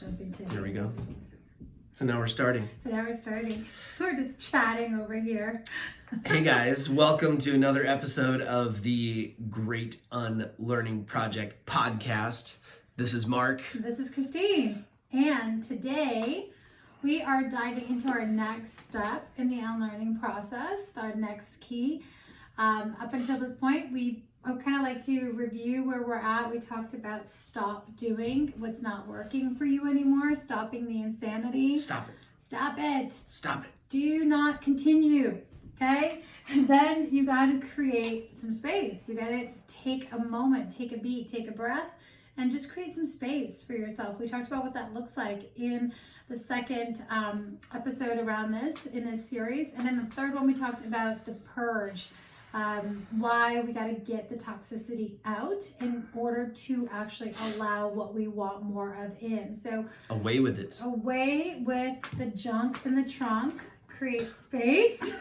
jump into There we go. So now we're starting. We're just chatting over here. Hey guys, welcome to another episode of the Great Unlearning Project podcast. This is Mark. This is Christine. And today we are diving into our next step in the unlearning process, our next key. Up until this point, I kind of like to review where we're at. We talked about stop doing what's not working for you anymore, stopping the insanity. Stop it. Stop it. Stop it. Do not continue. Okay? And then you got to create some space. You got to take a moment, take a beat, take a breath, and just create some space for yourself. We talked about what that looks like in the second episode around this, in this series. And then the third one, we talked about the purge. Why we got to get the toxicity out in order to actually allow what we want more of in. So away with it. Away with the junk in the trunk. Create space.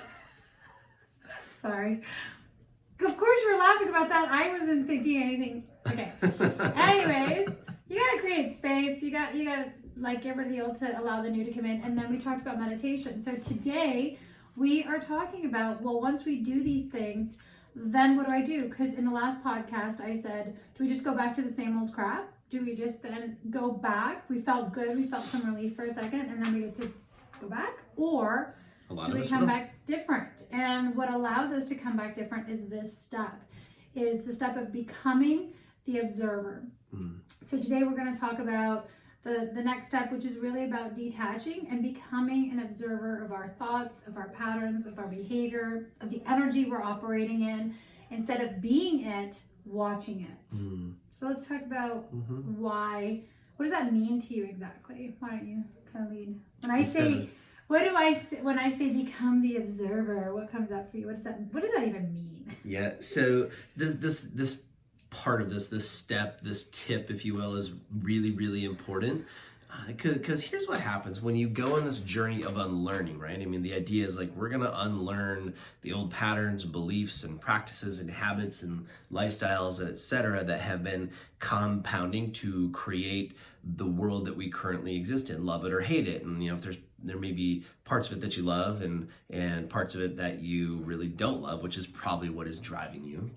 Sorry. Of course you're laughing about that. I wasn't thinking anything. Okay. Anyways, you got to create space. You got to like get rid of the old to allow the new to come in. And then we talked about meditation. So today we are talking about, well, once we do these things, then what do I do? Because in the last podcast, I said, do we just go back to the same old crap? Do we just then go back? We felt good. We felt some relief for a second, and then we get to go back? Or do we come back different? And what allows us to come back different is this step, is the step of becoming the observer. So today we're going to talk about the next step, which is really about detaching and becoming an observer of our thoughts, of our patterns, of our behavior, of the energy we're operating in, instead of being it, watching it. So let's talk about why. What does that mean to you exactly? Why don't you kind of lead? When I say, when I say become the observer, what comes up for you? What does that even mean? Yeah. So this part of this step, this tip, if you will, is really, really important. Because here's what happens when you go on this journey of unlearning, right? I mean, the idea is like, we're going to unlearn the old patterns, beliefs, and practices, and habits, and lifestyles, and etc. that have been compounding to create the world that we currently exist in, love it or hate it. And, if there may be parts of it that you love and parts of it that you really don't love, which is probably what is driving you,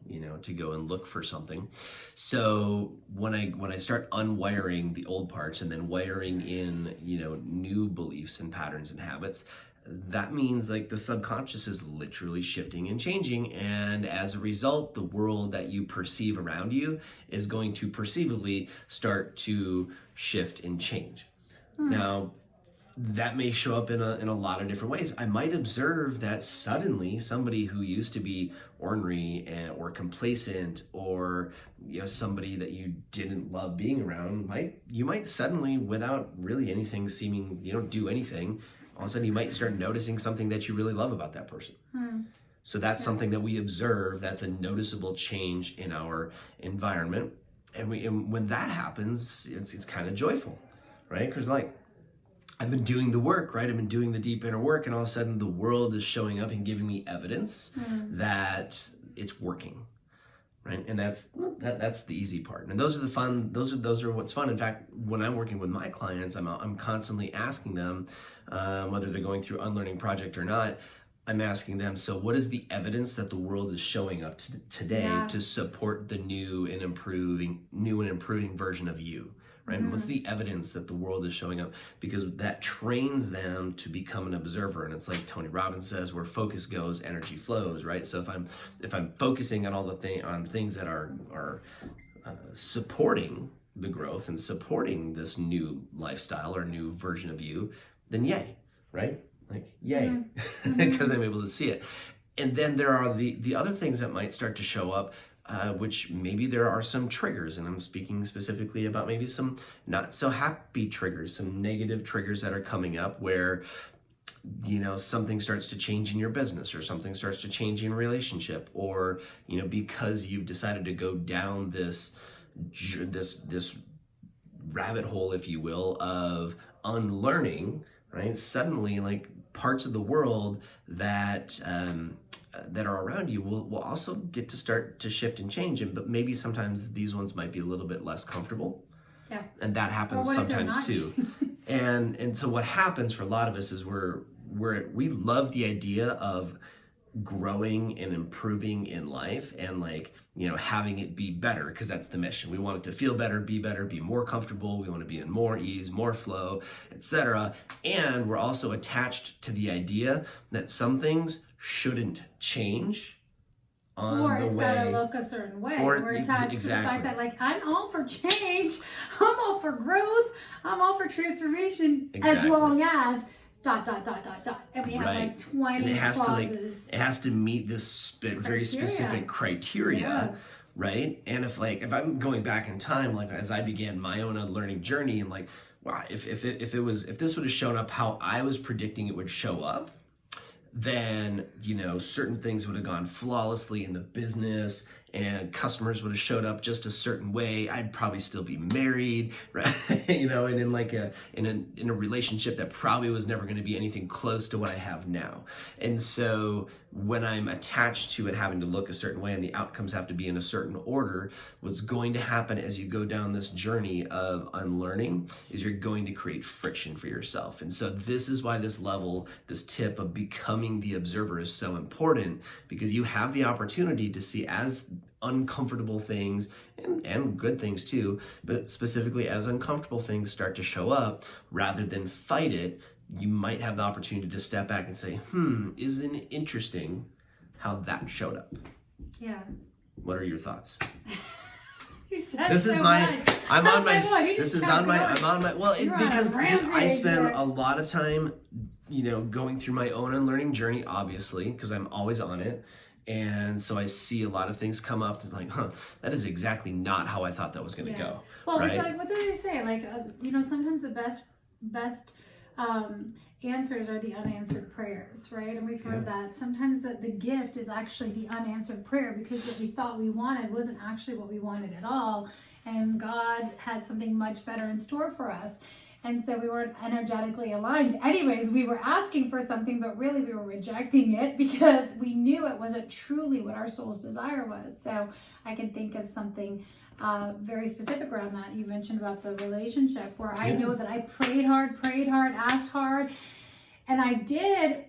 to go and look for something. So when I start unwiring the old parts and then wiring in, new beliefs and patterns and habits, that means like the subconscious is literally shifting and changing. And as a result, the world that you perceive around you is going to perceivably start to shift and change. Now, that may show up in a lot of different ways. I might observe that suddenly somebody who used to be ornery or complacent, or somebody that you didn't love being around, you might suddenly, without really anything seeming, you don't do anything, all of a sudden you might start noticing something that you really love about that person. So that's something that we observe. That's a noticeable change in our environment, and when that happens, it's kind of joyful, right? Because I've been doing the work, right? I've been doing the deep inner work, and all of a sudden the world is showing up and giving me evidence that it's working, right? And that's the easy part. And those are the fun. Those are what's fun. In fact, when I'm working with my clients, I'm constantly asking them, whether they're going through unlearning project or not. I'm asking them, so what is the evidence that the world is showing up today to support the new and improving version of you? Right? And what's the evidence that the world is showing up? Because that trains them to become an observer. And it's like Tony Robbins says, where focus goes, energy flows, right? So if I'm focusing on all on things that are supporting the growth and supporting this new lifestyle or new version of you, then yay, right? Like yay, because I'm able to see it. And then there are the other things that might start to show up, which maybe there are some triggers, and I'm speaking specifically about maybe some not so happy triggers, some negative triggers that are coming up where, something starts to change in your business, or something starts to change in a relationship, or, because you've decided to go down this rabbit hole, if you will, of unlearning, right? Suddenly, like, parts of the world that are around you will also get to start to shift and change, but maybe sometimes these ones might be a little bit less comfortable. Yeah. And that happens sometimes too. And so what happens for a lot of us is we love the idea of growing and improving in life, and like, you know, having it be better, because that's the mission. We want it to feel better, be more comfortable. We want to be in more ease, more flow, etc. And we're also attached to the idea that some things shouldn't change on or the it's way. got to look a certain way. Or We're attached to the fact that, like, I'm all for change, I'm all for growth, I'm all for transformation, as long as ... And we have like 20 and it has clauses. it has to meet this very specific criteria, right? And if I'm going back in time, like as I began my own unlearning journey, and like, wow, if this would have shown up how I was predicting it would show up, then, you know, certain things would have gone flawlessly in the business, and customers would have showed up just a certain way. I'd probably still be married, right? You know, and in a relationship that probably was never going to be anything close to what I have now. And so when I'm attached to it having to look a certain way and the outcomes have to be in a certain order, what's going to happen as you go down this journey of unlearning is you're going to create friction for yourself. And so this is why this tip of becoming the observer is so important, because you have the opportunity to see as uncomfortable things and good things too, but specifically as uncomfortable things start to show up, rather than fight it, you might have the opportunity to step back and say, isn't it interesting how that showed up? Yeah. What are your thoughts? You said this so is my much. I'm on my well, this is on my I'm on my well it, because I spend a lot of time, you know, going through my own unlearning journey, obviously, because I'm always on it. And so I see a lot of things come up. It's like, that is exactly not how I thought that was going to go. Well, right? It's like, what do they say? Like, you know, sometimes the best answers are the unanswered prayers, right? And we've heard that sometimes the gift is actually the unanswered prayer, because what we thought we wanted wasn't actually what we wanted at all. And God had something much better in store for us. And so we weren't energetically aligned. Anyways, we were asking for something, but really we were rejecting it because we knew it wasn't truly what our soul's desire was. So I can think of something very specific around that. You mentioned about the relationship, where I know that I prayed hard, asked hard, and I did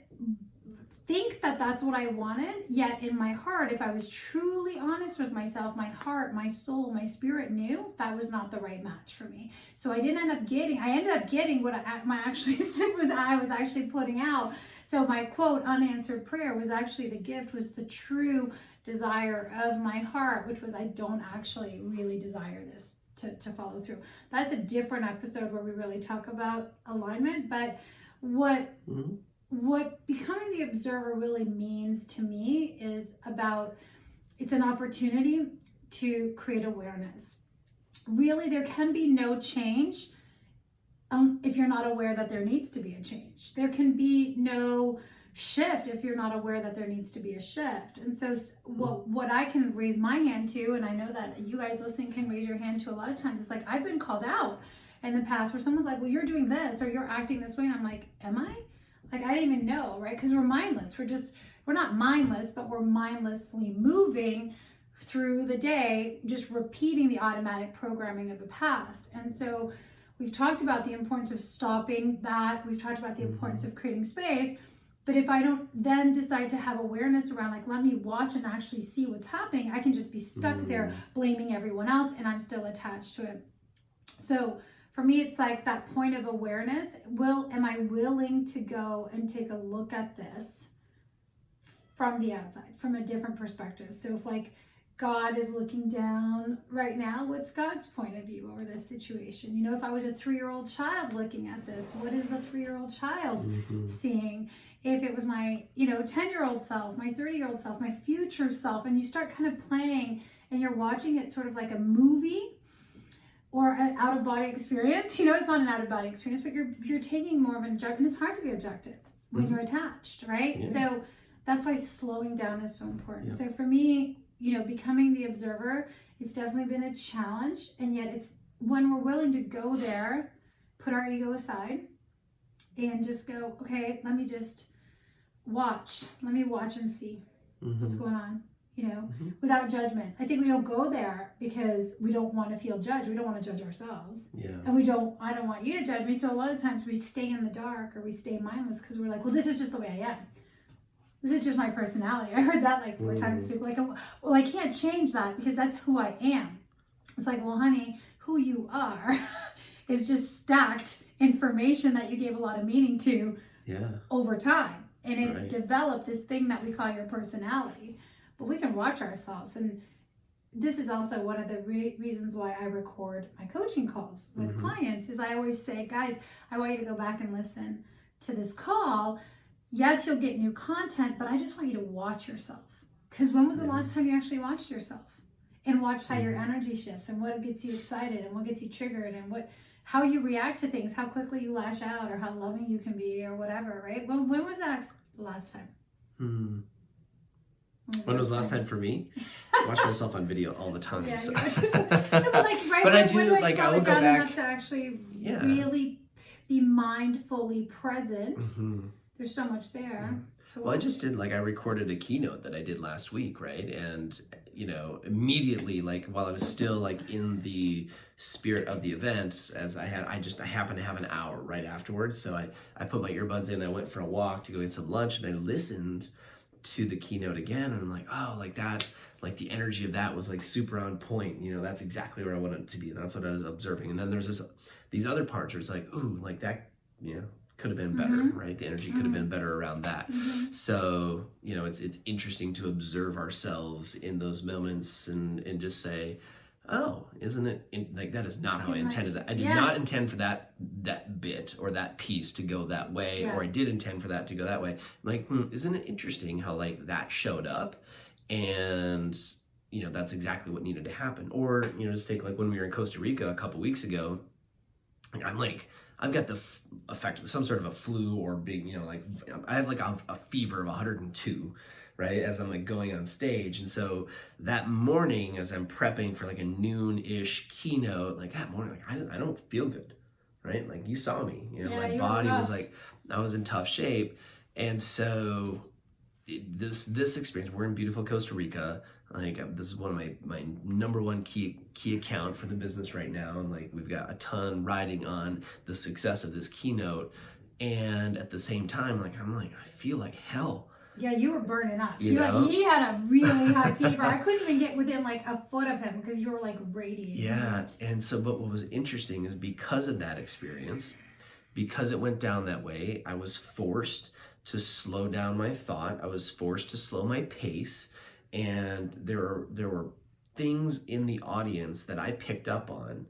think that that's what I wanted. Yet in my heart, if I was truly honest with myself, my heart, my soul, my spirit knew that was not the right match for me. So I ended up getting what I was actually putting out. So my quote unanswered prayer was actually the gift, was the true desire of my heart, which was, I don't actually really desire this to follow through. That's a different episode where we really talk about alignment. But what becoming the observer really means to me is it's an opportunity to create awareness. Really, there can be no change if you're not aware that there needs to be a change. There can be no shift if you're not aware that there needs to be a shift. And so what I can raise my hand to, and I know that you guys listening can raise your hand to a lot of times, it's like, I've been called out in the past where someone's like, well, you're doing this or you're acting this way. And I'm like, am I? Like, I didn't even know, right? Because we're mindless. We're not mindless, but we're mindlessly moving through the day, just repeating the automatic programming of the past. And so we've talked about the importance of stopping that. We've talked about the importance of creating space. But if I don't then decide to have awareness around, like, let me watch and actually see what's happening, I can just be stuck there blaming everyone else, and I'm still attached to it. So for me, it's like that point of awareness. Am I willing to go and take a look at this from the outside, from a different perspective? So if, like, God is looking down right now, what's God's point of view over this situation? You know, if I was a 3-year-old child looking at this, what is the 3-year-old child seeing? If it was my, 10-year-old self, my 30-year-old self, my future self, and you start kind of playing and you're watching it sort of like a movie or an out-of-body experience. It's not an out-of-body experience, but you're taking more of an objective, and it's hard to be objective when you're attached, right? Yeah. So that's why slowing down is so important. Yeah. So for me, becoming the observer, it's definitely been a challenge, and yet it's when we're willing to go there, put our ego aside, and just go, okay, let me just watch. Let me watch and see what's going on. without judgment. I think we don't go there because we don't want to feel judged. We don't want to judge ourselves. Yeah. And I don't want you to judge me. So a lot of times we stay in the dark or we stay mindless because we're like, well, this is just the way I am. This is just my personality. I heard that like 4 times too. Like, well, I can't change that because that's who I am. It's like, well, honey, who you are is just stacked information that you gave a lot of meaning to over time. And it developed this thing that we call your personality. But we can watch ourselves. And this is also one of the reasons why I record my coaching calls with clients is I always say, guys, I want you to go back and listen to this call. Yes, you'll get new content, but I just want you to watch yourself. Because when was the last time you actually watched yourself and watched how your energy shifts and what gets you excited and what gets you triggered and how you react to things, how quickly you lash out or how loving you can be or whatever, right? When was that the last time? When was the last time for me? I watch myself on video all the time. Yeah, so. you watch yourself. No, but like, right, but when, I do, when do I like, slow I will it go down back. enough to actually really be mindfully present? There's so much there. Well, I just did, like, I recorded a keynote that I did last week, right? And, immediately, like, while I was still, like, in the spirit of the event, I happened to have an hour right afterwards. So I put my earbuds in, I went for a walk to go get some lunch, and I listened to the keynote again, and I'm like, oh, like that, like the energy of that was like super on point. That's exactly where I wanted it to be. That's what I was observing. And then there's these other parts where it's like, ooh, like that, could have been better, right? The energy could have been better around that. So, it's interesting to observe ourselves in those moments and just say, oh, isn't it like that is not how I intended that. I did not intend for that bit or that piece to go that way, or I did intend for that to go that way. Like, isn't it interesting how like that showed up, and that's exactly what needed to happen. Or just take like when we were in Costa Rica a couple weeks ago. I've got the effect of some sort of a flu or big, like I have like a fever of 102, right? As I'm like going on stage. And so that morning, as I'm prepping for like a noon-ish keynote, like that morning, like I don't feel good, right? Like you saw me, my body was like, I was in tough shape. And so this experience, we're in beautiful Costa Rica. Like this is one of my number one key account for the business right now, and like we've got a ton riding on the success of this keynote. And at the same time, like I feel like hell. Yeah, you were burning up. He had a really high fever. I couldn't even get within like a foot of him because you were like radiating. Yeah, and so but what was interesting is because of that experience, because it went down that way, I was forced to slow down my thought. I was forced to slow my pace. And there were things in the audience that I picked up on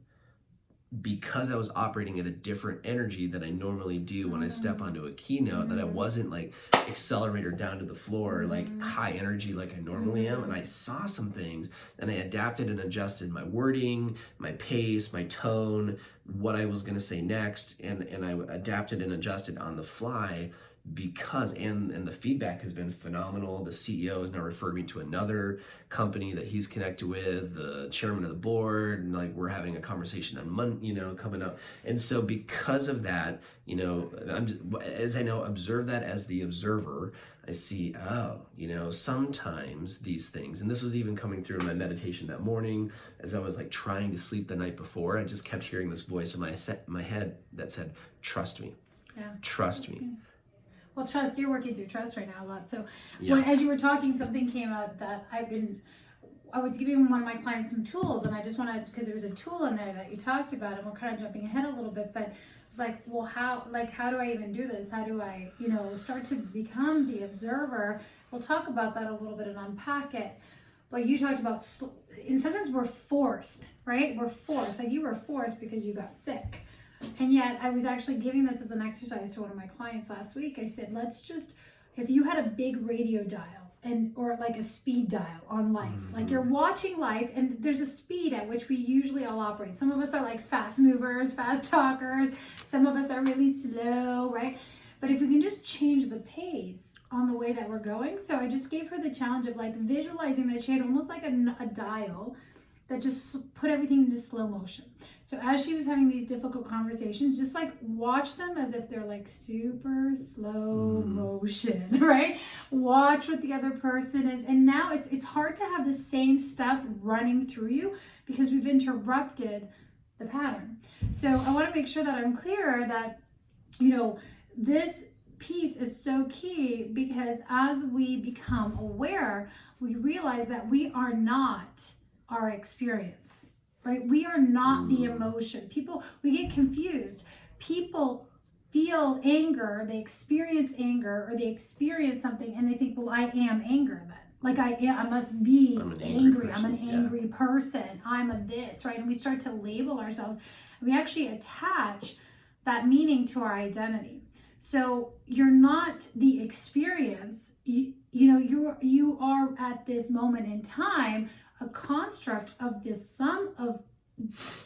because I was operating at a different energy than I normally do when I step onto a keynote, that I wasn't like accelerator down to the floor, like high energy like I normally am. And I saw some things and I adapted and adjusted my wording, my pace, my tone, what I was going to say next. And I adapted and adjusted on the fly. Because and the feedback has been phenomenal. The CEO has now referred me to another company that he's connected with, the chairman of the board, and like we're having a conversation on Monday, coming up. And so because of that, observe that as the observer, I see, sometimes these things, and this was even coming through in my meditation that morning as I was like trying to sleep the night before. I just kept hearing this voice in my head that said, trust me, trust me. Well, trust, you're working through trust right now a lot. So as you were talking, something came up that I was giving one of my clients some tools, and I just wanted, because there was a tool in there that you talked about, and we're kind of jumping ahead a little bit, but it's like, well, how do I even do this? How do I, start to become the observer? We'll talk about that a little bit and unpack it. But you talked about, and sometimes we're forced, right? We're forced. Like you were forced because you got sick. And yet I was actually giving this as an exercise to one of my clients last week. I said, if you had a big radio dial or like a speed dial on life, like you're watching life and there's a speed at which we usually all operate. Some of us are like fast movers, fast talkers. Some of us are really slow, right? But if we can just change the pace on the way that we're going. So I just gave her the challenge of like visualizing that she had almost like a dial that just put everything into slow motion. So as she was having these difficult conversations, just like watch them as if they're like super slow motion, right? Watch what the other person is. And now it's hard to have the same stuff running through you because we've interrupted the pattern. So I want to make sure that I'm clear that, this piece is so key, because as we become aware, we realize that we are not our experience, right? We are not the emotion. We get confused. People feel anger, they experience anger, or they experience something and they think, well, I am anger then. Like I must be angry. I'm an angry person. I'm a this, right? And we start to label ourselves. And we actually attach that meaning to our identity. So you're not the experience. You are at this moment in time a construct of this sum of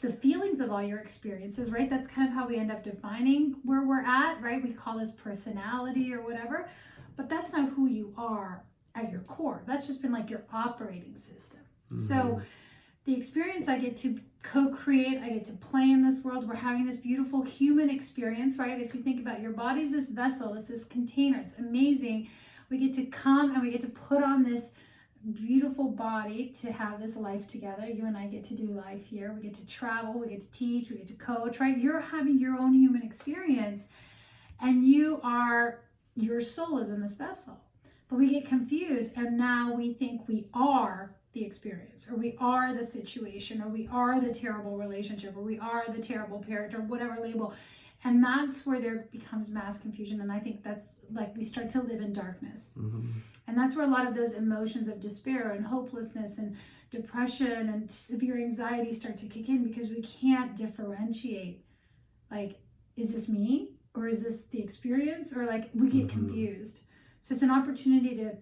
the feelings of all your experiences, right? That's kind of how we end up defining where we're at, right? We call this personality or whatever, but that's not who you are at your core. That's just been like your operating system. So the experience I get to co-create, I get to play in this world. We're having this beautiful human experience, right? If you think about your body's this vessel, it's this container, it's amazing. We get to come and we get to put on this beautiful body to have this life together. You and I get to do life here. We get to travel, we get to teach, we get to coach, right? You're having your own human experience, and your soul is in this vessel. But we get confused, and now we think we are the experience, or we are the situation, or we are the terrible relationship, or we are the terrible parent, or whatever label. And that's where there becomes mass confusion. And I think that's like we start to live in darkness. And that's where a lot of those emotions of despair and hopelessness and depression and severe anxiety start to kick in, because we can't differentiate, like, is this me, or is this the experience, or like we get confused. So it's an opportunity to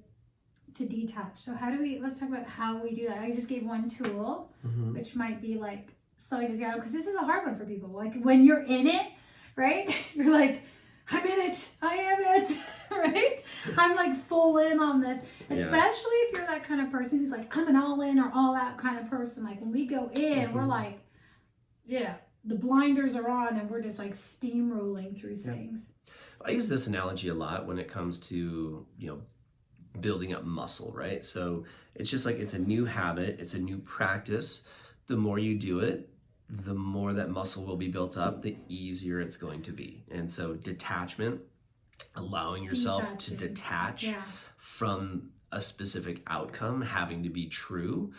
detach. So let's talk about how we do that. I just gave one tool, which might be like slowing it down, because this is a hard one for people. Like when you're in it, right? You're like, I'm in it. I am it, right? I'm like full in on this, especially if you're that kind of person who's like, I'm an all in or all out kind of person. Like when we go in, we're like, the blinders are on and we're just like steamrolling through things. I use this analogy a lot when it comes to, building up muscle, right? So it's just like, it's a new habit, it's a new practice. The more you do it, the more that muscle will be built up, the easier it's going to be. And so detachment, allowing yourself to detach from a specific outcome having to be true,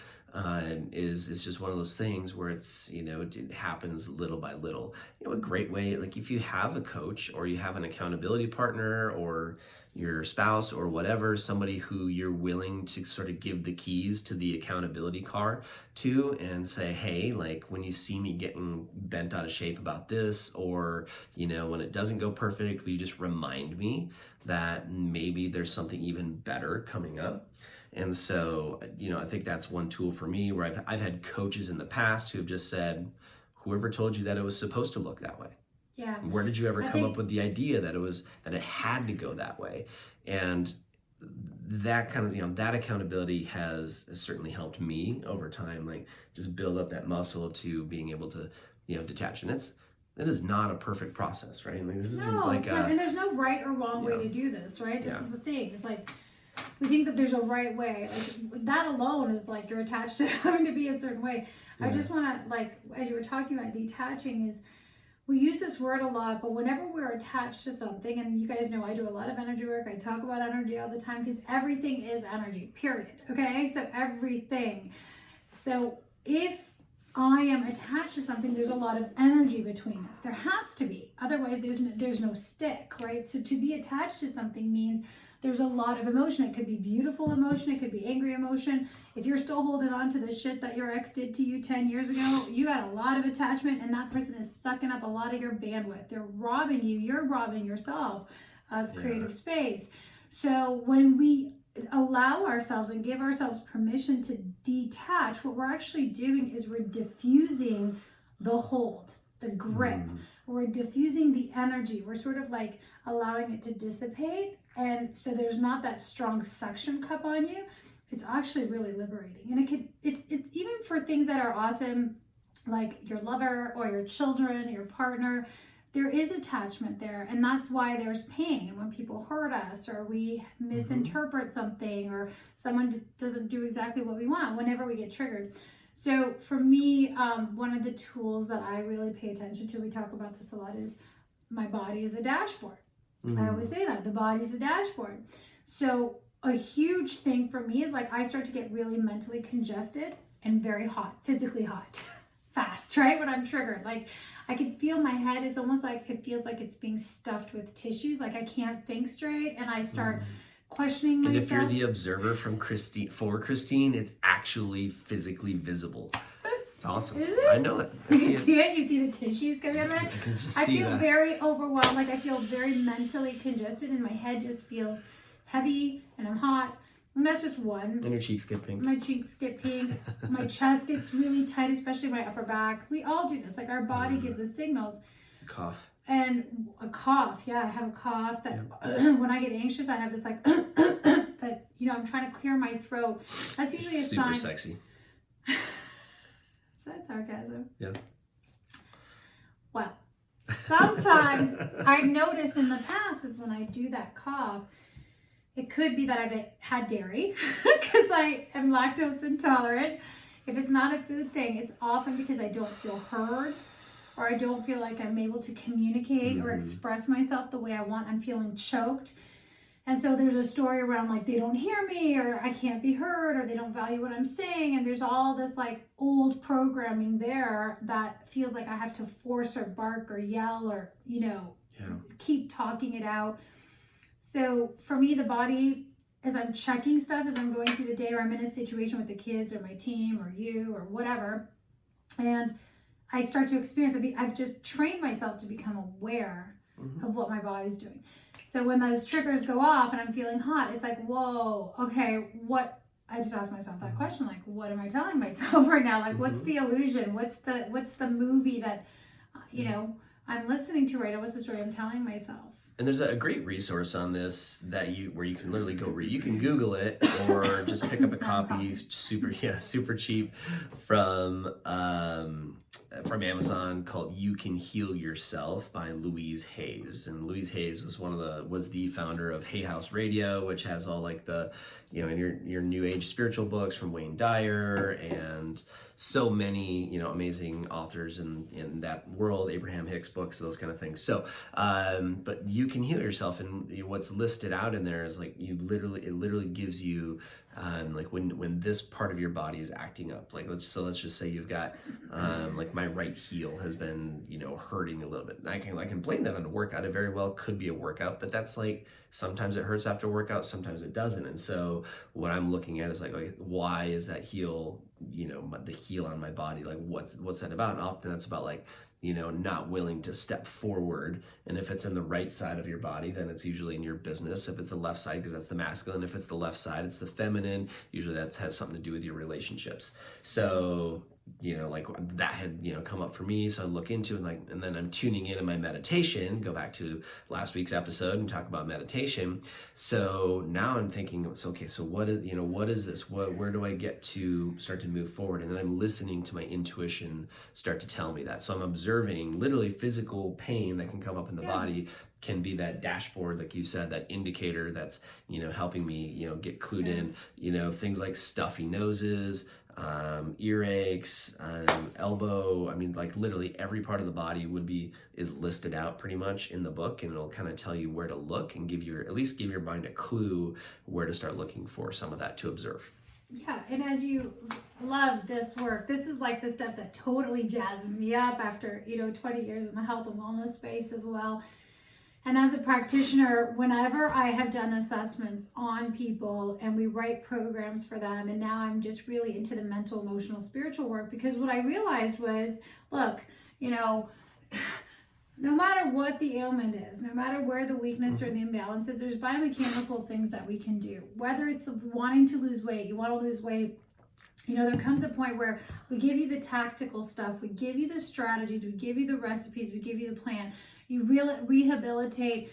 is just one of those things where it's, it happens little by little. A great way, like if you have a coach or you have an accountability partner or your spouse or whatever, somebody who you're willing to sort of give the keys to the accountability car to and say, hey, like when you see me getting bent out of shape about this, or, when it doesn't go perfect, will you just remind me that maybe there's something even better coming up? And so, I think that's one tool for me where I've had coaches in the past who have just said, whoever told you that it was supposed to look that way? Yeah. Where did you ever come up with the idea that it had to go that way? And that kind of, that accountability has certainly helped me over time, like just build up that muscle to being able to, detach. And it is not a perfect process, right? Like this isn't like and there's no right or wrong way to do this, right? This is the thing. It's like, we think that there's a right way. Like that alone is like you're attached to having to be a certain way. I just want to, like, as you were talking about detaching, is we use this word a lot, but whenever we're attached to something, and you guys know I do a lot of energy work, I talk about energy all the time, because everything is energy, period. Okay, so everything. So if I am attached to something, there's a lot of energy between us. There has to be, otherwise there's no stick, right? So to be attached to something means there's a lot of emotion. It could be beautiful emotion. It could be angry emotion. If you're still holding on to the shit that your ex did to you 10 years ago, you got a lot of attachment, and that person is sucking up a lot of your bandwidth. They're robbing you. You're robbing yourself of creative space. So when we allow ourselves and give ourselves permission to detach, what we're actually doing is we're diffusing the hold, the grip. We're diffusing the energy. We're sort of like allowing it to dissipate. And so there's not that strong suction cup on you. it's actually really liberating. And it's even for things that are awesome, like your lover or your children, your partner. There is attachment there, and that's why there's pain when people hurt us or we misinterpret something or someone doesn't do exactly what we want whenever we get triggered. So for me, one of the tools that I really pay attention to, we talk about this a lot, is my body is the dashboard. I always say that, the body's the dashboard. So a huge thing for me is like I start to get really mentally congested and very hot, physically hot, fast, right? When I'm triggered, like I can feel my head is almost like, it feels like it's being stuffed with tissues. Like I can't think straight, and I start questioning myself. And if you're the observer for Christine, it's actually physically visible. It's awesome. Is it? I know it. I You see can it. see it. You see the tissues coming out of it. I can just I see feel that. very overwhelmed. Like I feel very mentally congested, and my head just feels heavy, and I'm hot. And that's just one. And your cheeks get pink. My cheeks get pink. My chest gets really tight, especially my upper back. We all do this. Like our body gives us signals. Cough. And a cough. Yeah, I have a cough that when I get anxious, I have this like that, you know, I'm trying to clear my throat. That's usually a Super sign. sexy. Is that sarcasm? Yeah. Well, sometimes I've noticed in the past is when I do that cough, it could be that I've had dairy because I am lactose intolerant. If it's not a food thing, it's often because I don't feel heard, or I don't feel like I'm able to communicate or express myself the way I want. I'm feeling choked. And so there's a story around like they don't hear me, or I can't be heard, or they don't value what I'm saying. And there's all this like old programming there that feels like I have to force or bark or yell or, you know, keep talking it out. So for me, the body, as I'm checking stuff, as I'm going through the day, or I'm in a situation with the kids or my team or you or whatever, and I start to experience it, I've just trained myself to become aware of what my body's doing. So when those triggers go off and I'm feeling hot, it's like, whoa, okay, what? I just asked myself that question, like, what am I telling myself right now? Like, what's the illusion? What's the movie that, you know, I'm listening to right now? What's the story I'm telling myself? And there's a great resource on this where you can literally go read. You can Google it or just pick up a copy, super cheap from Amazon, called "You Can Heal Yourself" by Louise Hayes. And Louise Hayes was the founder of Hay House Radio, which has all like the, you know, in your new age spiritual books from Wayne Dyer and so many, you know, amazing authors in that world, Abraham Hicks books, those kind of things. So, but you can heal yourself, and what's listed out in there is like it literally gives you like when this part of your body is acting up. Like let's just say you've got like my right heel has been, you know, hurting a little bit. And I can blame that on a workout. It very well could be a workout, but that's like sometimes it hurts after a workout, sometimes it doesn't. And so what I'm looking at is like, okay, why is that heel, you know, the heel on my body, like what's that about? And often that's about like, you know, not willing to step forward. And if it's in the right side of your body, then it's usually in your business. If it's the left side, because that's the masculine. If it's the left side, it's the feminine. Usually that has something to do with your relationships. So, you know, like that had, you know, come up for me. So I look into it, and then I'm tuning in my meditation, go back to last week's episode and talk about meditation. So now I'm thinking, so what is this? Where do I get to start to move forward? And then I'm listening to my intuition start to tell me that. So I'm observing literally physical pain that can come up in the body, can be that dashboard, like you said, that indicator that's, you know, helping me, you know, get clued in, you know, things like stuffy noses, earaches, elbow. I mean, like literally every part of the body is listed out pretty much in the book, and it'll kind of tell you where to look and at least give your mind a clue where to start looking for some of that to observe. Yeah, and as you love this work, this is like the stuff that totally jazzes me up after, you know, 20 years in the health and wellness space as well. And as a practitioner, whenever I have done assessments on people and we write programs for them, and now I'm just really into the mental, emotional, spiritual work, because what I realized was, look, you know, no matter what the ailment is, no matter where the weakness or the imbalance is, there's biomechanical things that we can do. Whether it's wanting to lose weight, you want to lose weight, you know, there comes a point where we give you the tactical stuff, we give you the strategies, we give you the recipes, we give you the plan. You rehabilitate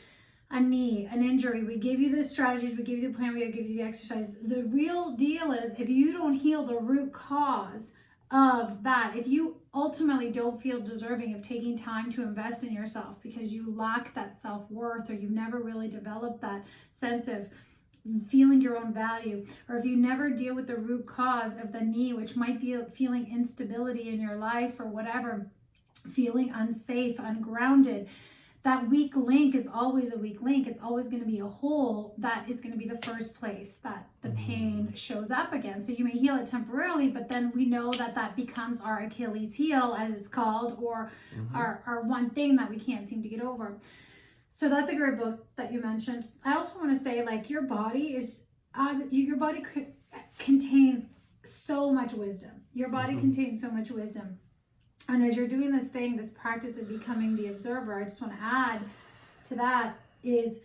a knee, an injury, we give you the strategies, we give you the plan, we give you the exercise. The real deal is if you don't heal the root cause of that, if you ultimately don't feel deserving of taking time to invest in yourself because you lack that self-worth, or you've never really developed that sense of feeling your own value, or if you never deal with the root cause of the knee, which might be feeling instability in your life or whatever, feeling unsafe, ungrounded, that weak link is always a weak link. It's always going to be a hole that is going to be the first place that the pain shows up again. So you may heal it temporarily, but then we know that that becomes our Achilles heel, as it's called, or our one thing that we can't seem to get over. So that's a great book that you mentioned. I also want to say, like, your body is, contains so much wisdom. Your body contains so much wisdom. And as you're doing this practice of becoming the observer, I just want to add to that is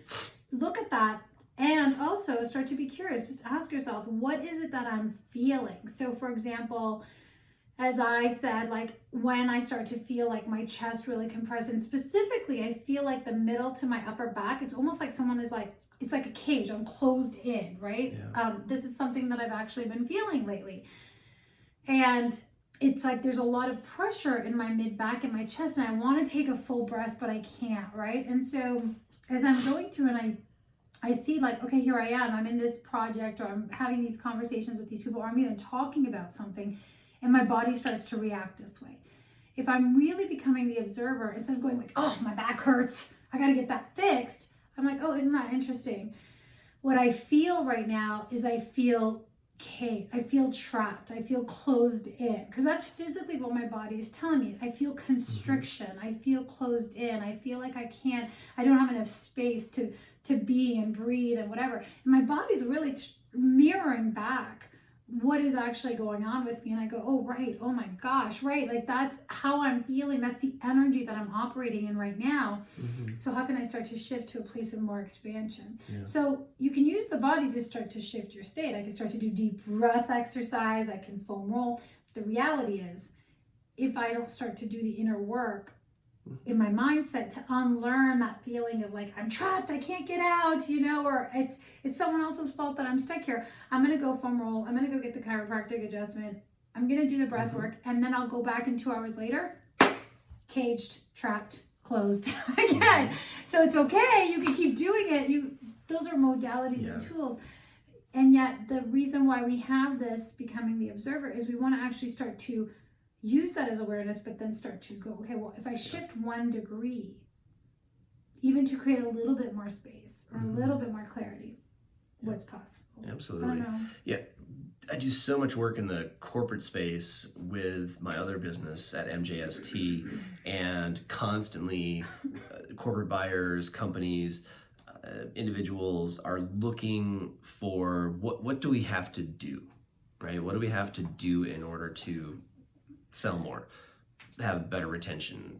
look at that and also start to be curious. Just ask yourself, what is it that I'm feeling? So for example, as I said, like when I start to feel like my chest really compressed, and specifically, I feel like the middle to my upper back, it's almost like someone is like, it's like a cage, I'm closed in, right? Yeah. This is something that I've actually been feeling lately. And it's like there's a lot of pressure in my mid back and my chest, and I want to take a full breath, but I can't, right? And so as I'm going through and I see like, okay, here I am, I'm in this project, or I'm having these conversations with these people, or I'm even talking about something, and my body starts to react this way. If I'm really becoming the observer, instead of going like, oh, my back hurts, I got to get that fixed, I'm like, oh, isn't that interesting? What I feel right now is I feel I feel trapped. I feel closed in, because that's physically what my body is telling me. I feel constriction. I feel closed in. I feel like I don't have enough space to be and breathe and whatever. And my body's really mirroring back what is actually going on with me. And I go, oh, right. Oh my gosh. Right. Like that's how I'm feeling. That's the energy that I'm operating in right now. So how can I start to shift to a place of more expansion? Yeah. So you can use the body to start to shift your state. I can start to do deep breath exercise. I can foam roll. The reality is, if I don't start to do the inner work in my mindset to unlearn that feeling of like, I'm trapped, I can't get out, or it's someone else's fault that I'm stuck here, I'm going to go foam roll. I'm going to go get the chiropractic adjustment. I'm going to do the breath work. And then I'll go back, and 2 hours later, caged, trapped, closed again. So it's okay. You can keep doing it. Those are modalities and tools. And yet the reason why we have this becoming the observer is we want to actually start to use that as awareness, but then start to go, okay, well, if I shift 1 degree, even to create a little bit more space or a little bit more clarity, what's possible? Absolutely. Yeah. I do so much work in the corporate space with my other business at MJST, and constantly corporate buyers, companies, individuals are looking for what do we have to do, right? What do we have to do in order to sell more, have better retention,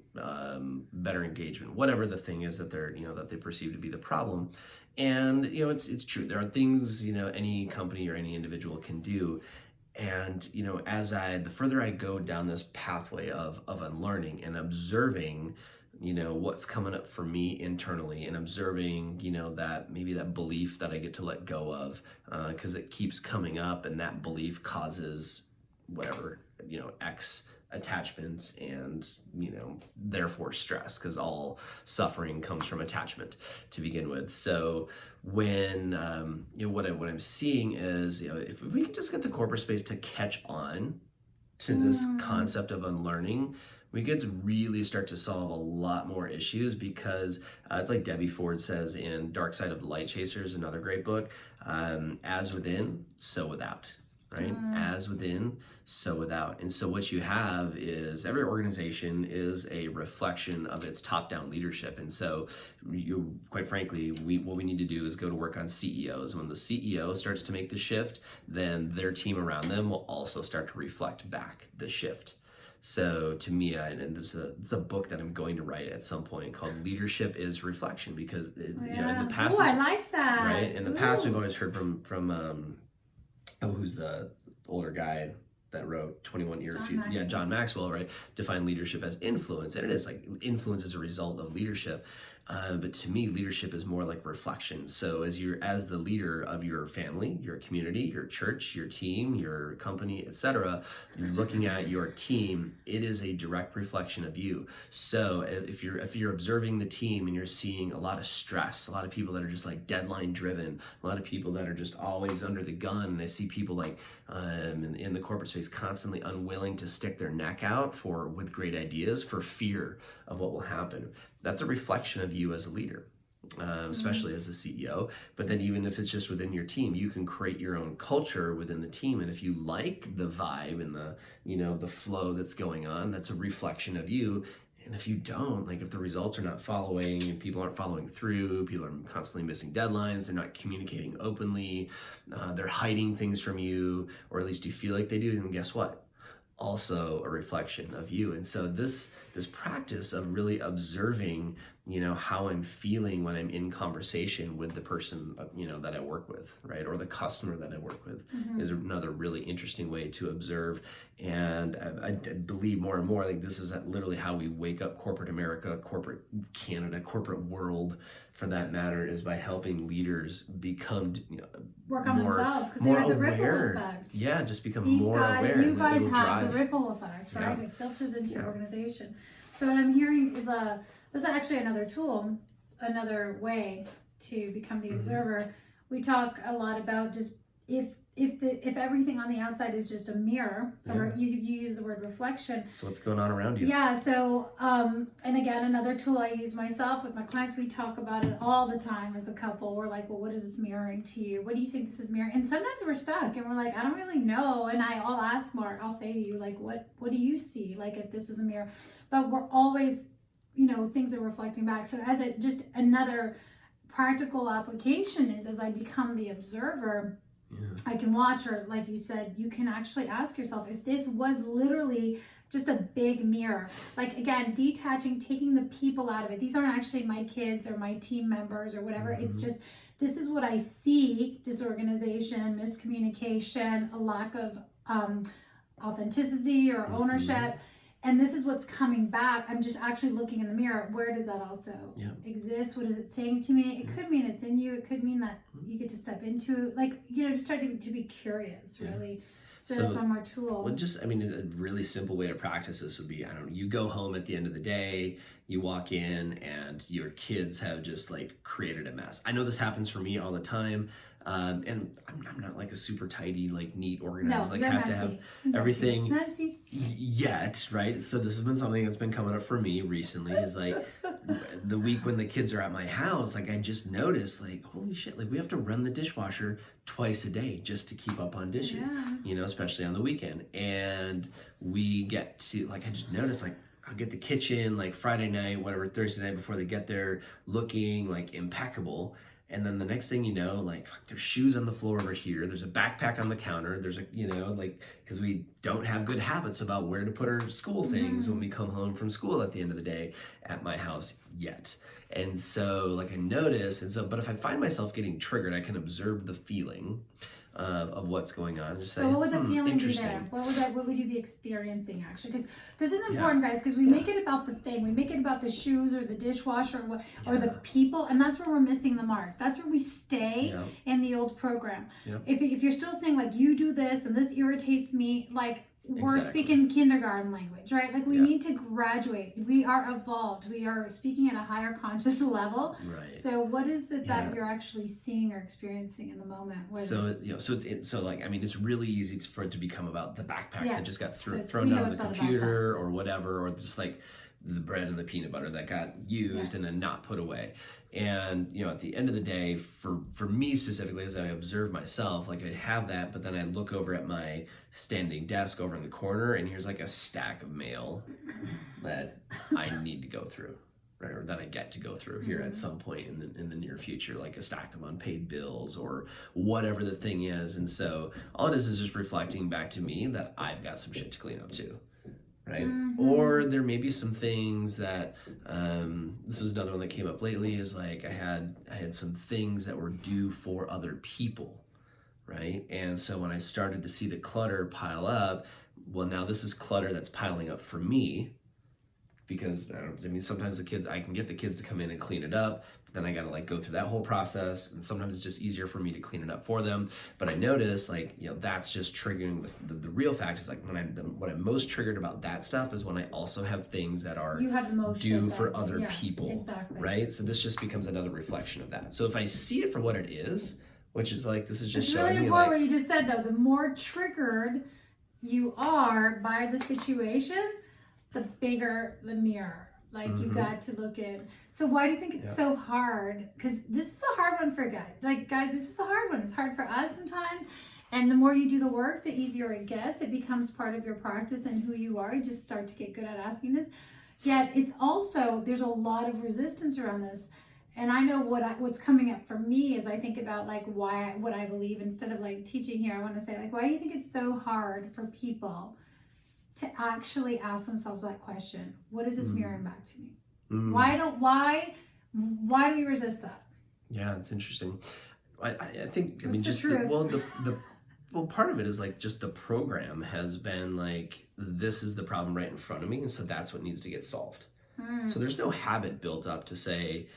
better engagement, whatever the thing is that they're, that they perceive to be the problem. And, it's true. There are things, any company or any individual can do. And, the further I go down this pathway of unlearning and observing, what's coming up for me internally, and observing, that maybe that belief that I get to let go of, because it keeps coming up, and that belief causes whatever, X attachment, and therefore stress, because all suffering comes from attachment to begin with. So when what I'm seeing is, if we can just get the corporate space to catch on to this concept of unlearning, we could really start to solve a lot more issues, because it's like Debbie Ford says in Dark Side of the Light Chasers, another great book, as within, so without. Right? As within, so without. And so what you have is every organization is a reflection of its top-down leadership. And so quite frankly, what we need to do is go to work on CEOs. When the CEO starts to make the shift, then their team around them will also start to reflect back the shift. So to me, and this is a book that I'm going to write at some point called "Leadership is Reflection," because in the past, I like that. Right? In the past, we've always heard from who's the older guy that wrote 21 Years? John Maxwell, right? Define leadership as influence, and it is like influence is a result of leadership. But to me, leadership is more like reflection. So as the leader of your family, your community, your church, your team, your company, etc., you're looking at your team, it is a direct reflection of you. So if you're observing the team and you're seeing a lot of stress, a lot of people that are just like deadline driven, a lot of people that are just always under the gun, and I see people like in the corporate space constantly unwilling to stick their neck out with great ideas for fear of what will happen. That's a reflection of you as a leader, especially as the CEO. But then even if it's just within your team, you can create your own culture within the team. And if you like the vibe and the flow that's going on, that's a reflection of you. And if you don't, like if the results are not following and people aren't following through, people are constantly missing deadlines, they're not communicating openly, they're hiding things from you, or at least you feel like they do, then guess what? Also a reflection of you. And so this practice of really observing, how I'm feeling when I'm in conversation with the person, that I work with, right? Or the customer that I work with is another really interesting way to observe. And I believe more and more, like this is literally how we wake up corporate America, corporate Canada, corporate world for that matter, is by helping leaders become, work on themselves, because they more have the aware. ripple effect. Yeah, just become These more guys, aware. you guys have drive. the ripple effect, right? Yeah. It filters into your organization. So what I'm hearing is this is actually another tool, another way to become the observer. We talk a lot about just if everything on the outside is just a mirror, or you use the word reflection. So what's going on around you? Yeah. So and again, another tool I use myself with my clients. We talk about it all the time as a couple. We're like, well, what is this mirroring to you? What do you think this is mirroring? And sometimes we're stuck and we're like, I don't really know. And I'll ask Mark. I'll say to you, like, what do you see? Like if this was a mirror, but we're always, things are reflecting back. So as just another practical application is, as I become the observer, I can watch, or like you said, you can actually ask yourself if this was literally just a big mirror. Like again, detaching, taking the people out of it. These aren't actually my kids or my team members or whatever. It's just, this is what I see: disorganization, miscommunication, a lack of authenticity or ownership. And this is what's coming back. I'm just actually looking in the mirror. Where does that also exist? What is it saying to me? It could mean it's in you. It could mean that you get to step into, just starting to be curious, really. So that's one more tool. Well, a really simple way to practice this would be, you go home at the end of the day, you walk in and your kids have just created a mess. I know this happens for me all the time. And I'm not like a super tidy, neat, organized, have to have everything yet, right? So this has been something that's been coming up for me recently, is the week when the kids are at my house, I just noticed, holy shit, we have to run the dishwasher twice a day just to keep up on dishes, especially on the weekend. And we get to, I just noticed, I'll get the kitchen, Friday night, whatever, Thursday night before they get there, looking, impeccable. And then the next thing you know, there's shoes on the floor over here. There's a backpack on the counter. There's because we don't have good habits about where to put our school things when we come home from school at the end of the day at my house yet. And so I notice, but if I find myself getting triggered, I can observe the feeling of what's going on. Just so what would the feeling be there? What would you be experiencing actually? Because this is important, guys, because we make it about the thing. We make it about the shoes or the dishwasher or the people, and that's where we're missing the mark. That's where we stay in the old program. If you're still saying you do this and this irritates me, we're speaking kindergarten language, right? We need to graduate. We are evolved. We are speaking at a higher conscious level. Right. So what is it that you're actually seeing or experiencing in the moment? It's really easy for it to become about the backpack that just got thrown down on the computer or whatever, or just the bread and the peanut butter that got used and then not put away. And at the end of the day, for me specifically, as I observe myself, I have that, but then I look over at my standing desk over in the corner, and here's a stack of mail that I need to go through, right? Or that I get to go through here at some point in the near future, a stack of unpaid bills or whatever the thing is. And so all it is just reflecting back to me that I've got some shit to clean up too. Right? Or there may be some things that this is another one that came up lately, is I had some things that were due for other people, right? And so when I started to see the clutter pile up, well, now this is clutter that's piling up for me, because I mean, sometimes I can get the kids to come in and clean it up, but then I got to like go through that whole process. And sometimes it's just easier for me to clean it up for them. But I notice like, that's just triggering the real fact is like what I'm most triggered about that stuff is when I also have things that are You have the most due shit for that- other yeah, people, exactly. right? So this just becomes another reflection of that. So if I see it for what it is, which is like, this is just It's showing really me important like, what you just said though. The more triggered you are by the situation, the bigger the mirror. Like you got to look in. So why do you think it's so hard? Because this is a hard one for guys. Like guys, this is a hard one. It's hard for us sometimes. And the more you do the work, the easier it gets. It becomes part of your practice and who you are. You just start to get good at asking this. Yet it's also, there's a lot of resistance around this. And I know what's coming up for me is I think about like what I believe. Instead of like teaching here, I want to say like, why do you think it's so hard for people to actually ask themselves that question? What is this mirroring back to me? Why do we resist that? Yeah, it's interesting. I think, What's just well, part of it is like just the program has been like, this is the problem right in front of me, and so that's what needs to get solved. So there's no habit built up to say,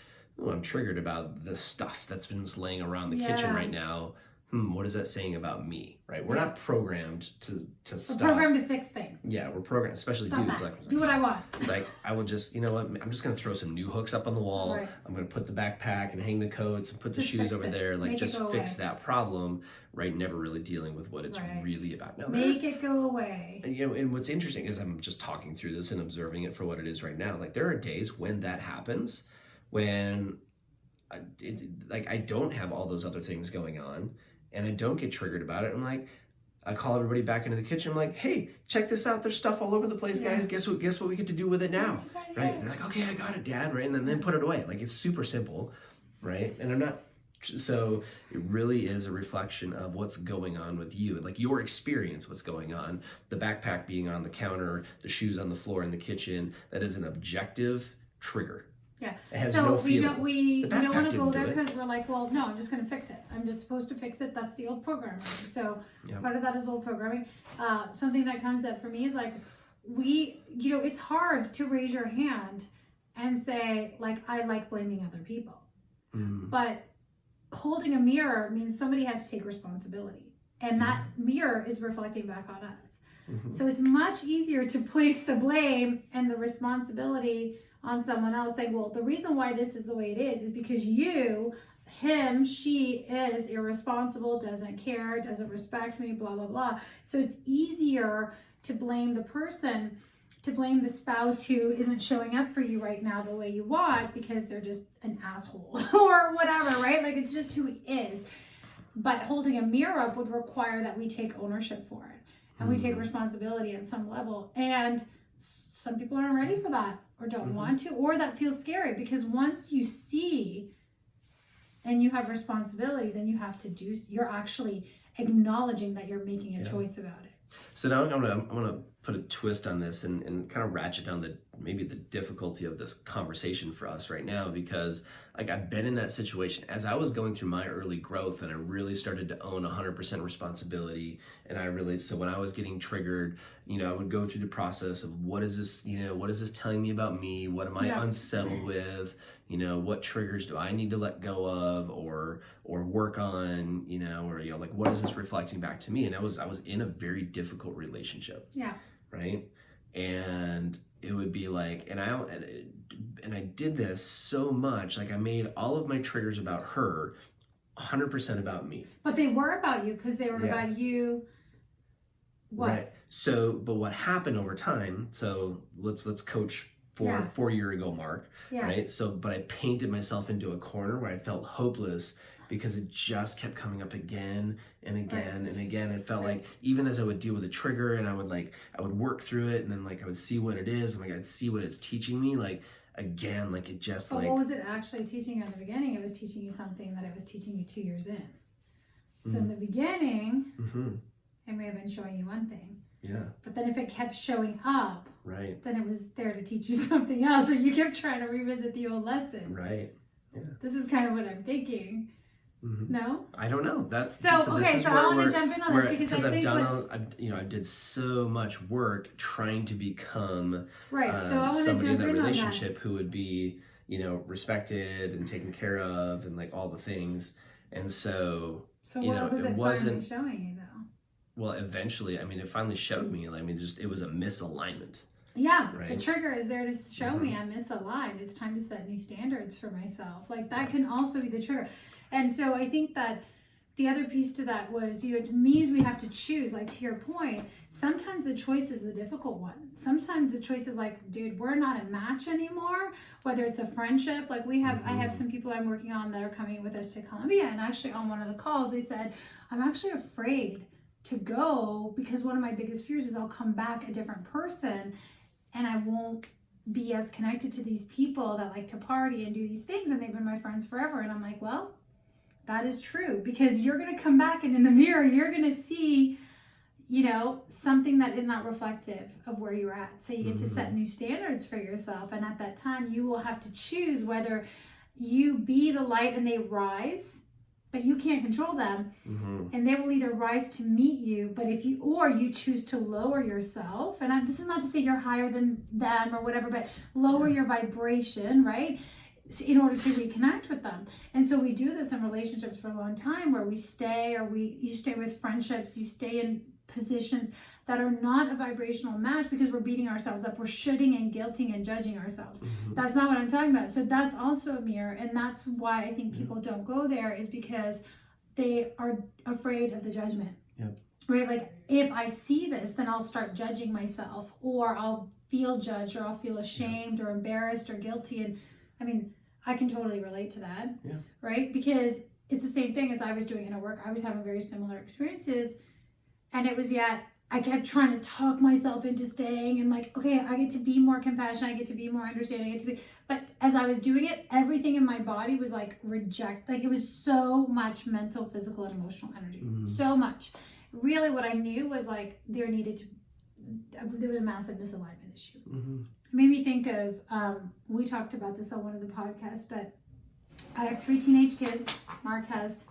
oh, I'm triggered about the stuff that's been laying around the kitchen right now. What is that saying about me, right? We're not programmed to stop. We're programmed to fix things. Yeah, we're programmed, especially Stop dudes. that. Like, do what I want. Like, I will just, you know what, I'm just going to throw some new hooks up on the wall. Right. I'm going to put the backpack and hang the coats and put the Just shoes fix over it. there. Like, Make it just go fix away. that problem, right? Never really dealing with what it's Right. really about. Now, Make it go away. and, and what's interesting is I'm just talking through this and observing it for what it is right now. Like, there are days when that happens, when I don't have all those other things going on, and I don't get triggered about it. I'm like, I call everybody back into the kitchen. I'm like, hey, check this out. There's stuff all over the place, guys. Guess what we get to do with it now, right? They're like, okay, I got it, Dad, right? And then put it away. Like, it's super simple, right? And I'm not. So it really is a reflection of what's going on with you, like your experience, what's going on. The backpack being on the counter, the shoes on the floor in the kitchen. That is an objective trigger. Yeah. It has So no we feeling. don't want to go didn't do there it. because we're like, well, no, I'm just going to fix it. I'm just supposed to fix it. That's the old programming. So part of that is old programming. Something that comes up for me is like, it's hard to raise your hand and say like, I like blaming other people, but holding a mirror means somebody has to take responsibility, and that mirror is reflecting back on us. So it's much easier to place the blame and the responsibility on someone else, saying, well, the reason why this is the way it is because she is irresponsible, doesn't care, doesn't respect me, blah, blah, blah. So it's easier to blame the person, to blame the spouse who isn't showing up for you right now the way you want because they're just an asshole or whatever, right? Like, it's just who he is. But holding a mirror up would require that we take ownership for it and we take responsibility at some level. And some people aren't ready for that or don't want to, or that feels scary, because once you see and you have responsibility, then you have to you're actually acknowledging that you're making a choice about it. So now I'm gonna put a twist on this and kind of ratchet down maybe the difficulty of this conversation for us right now, because like I've been in that situation as I was going through my early growth, and I really started to own 100% responsibility. And so when I was getting triggered, I would go through the process of what is this telling me about me? What am I unsettled with? What triggers do I need to let go of or work on, or like what is this reflecting back to me? And I was in a very difficult relationship. Yeah. Right. And it would be like, and I did this so much, like I made all of my triggers about her 100% about me. But they were about you because they were about you. What? Right. So, but what happened over time, so let's coach 4-year ago mark, right? So, but I painted myself into a corner where I felt hopeless because it just kept coming up again and again and again. It felt like even as I would deal with a trigger and I would work through it, and then like I would see what it is, and like I'd see what it's teaching me, like again, like it just but what was it actually teaching you in the beginning? It was teaching you something that it was teaching you 2 years in. So in the beginning, it may have been showing you one thing. Yeah. But then if it kept showing up, then it was there to teach you something else, or you kept trying to revisit the old lesson. Right. Yeah. This is kind of what I'm thinking. No? I don't know. That's so this is so where I want to jump in on this because I think I did so much work trying to become right. So I want to somebody in jump that in relationship who would be, respected and taken care of and like all the things. And so what was it finally showing you though? Well, eventually, I mean, it finally showed me. I mean, it was a misalignment. Yeah, right? The trigger is there to show me I'm misaligned. It's time to set new standards for myself. Like that can also be the trigger. And so I think that the other piece to that was, it means we have to choose. Like to your point, sometimes the choice is the difficult one. Sometimes the choice is like, dude, we're not a match anymore. Whether it's a friendship, like I have some people I'm working on that are coming with us to Columbia, and actually on one of the calls, they said, I'm actually afraid to go because one of my biggest fears is I'll come back a different person and I won't be as connected to these people that like to party and do these things, and they've been my friends forever. And I'm like, well, that is true, because you're going to come back and in the mirror, you're going to see, something that is not reflective of where you're at. So you get to set new standards for yourself. And at that time, you will have to choose whether you be the light and they rise, but you can't control them. And they will either rise to meet you, but you choose to lower yourself. And this is not to say you're higher than them or whatever, but lower your vibration, right? In order to reconnect with them. And so we do this in relationships for a long time, where we stay, or you stay with friendships, you stay in positions that are not a vibrational match because we're beating ourselves up, we're shoulding and guilting and judging ourselves. That's not what I'm talking about. So that's also a mirror, and that's why I think people don't go there, is because they are afraid of the judgment. Right? Like if I see this, then I'll start judging myself, or I'll feel judged, or I'll feel ashamed or embarrassed or guilty. And I mean, I can totally relate to that, right? Because it's the same thing as I was doing inner work. I was having very similar experiences, and it was I kept trying to talk myself into staying, and like, okay, I get to be more compassionate, I get to be more understanding, but as I was doing it, everything in my body was like it was so much mental, physical, and emotional energy, so much. Really what I knew was like there was a massive misalignment issue. It made me think of, we talked about this on one of the podcasts, but I have 3 teenage kids. Mark has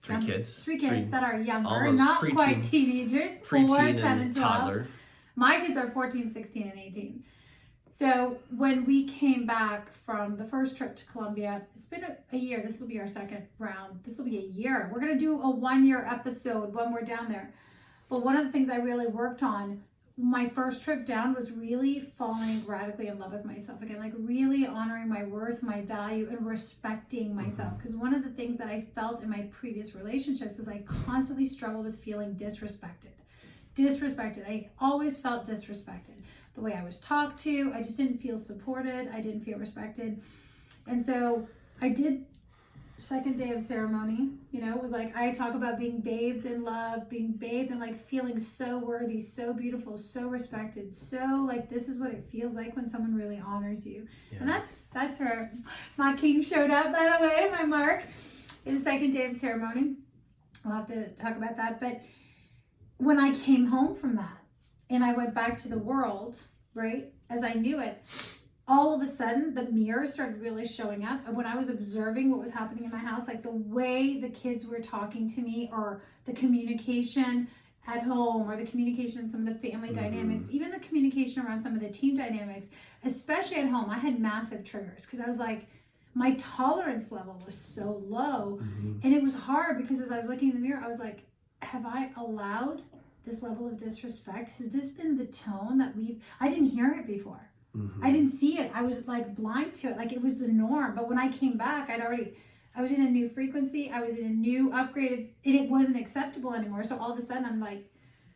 3 kids that are younger, not quite teenagers, 4, 10, and 12. Toddler. My kids are 14, 16, and 18. So when we came back from the first trip to Colombia, it's been a year. This will be our second round. This will be a year. We're going to do a 1-year episode when we're down there. But one of the things I really worked on my first trip down was really falling radically in love with myself again, like really honoring my worth, my value, and respecting myself. Because one of the things that I felt in my previous relationships was I constantly struggled with feeling disrespected. I always felt disrespected. The way I was talked to, I just didn't feel supported. I didn't feel respected. And so I did second day of ceremony, it was like I talk about being bathed in love, being bathed in like feeling so worthy, so beautiful, so respected, so like this is what it feels like when someone really honors you. And that's where my king showed up, by the way, my Mark. It's the second day of ceremony. We'll have to talk about that. But when I came home from that and I went back to the world, right, as I knew it, all of a sudden the mirror started really showing up. And when I was observing what was happening in my house, like the way the kids were talking to me, or the communication at home, or the communication in some of the family dynamics, even the communication around some of the team dynamics, especially at home, I had massive triggers because I was like, my tolerance level was so low. And it was hard because as I was looking in the mirror, I was like, have I allowed this level of disrespect? Has this been the tone that I didn't hear it before. I didn't see it. I was like blind to it. Like it was the norm. But when I came back, I was in a new frequency. I was in a new upgrade, and it wasn't acceptable anymore. So all of a sudden I'm like,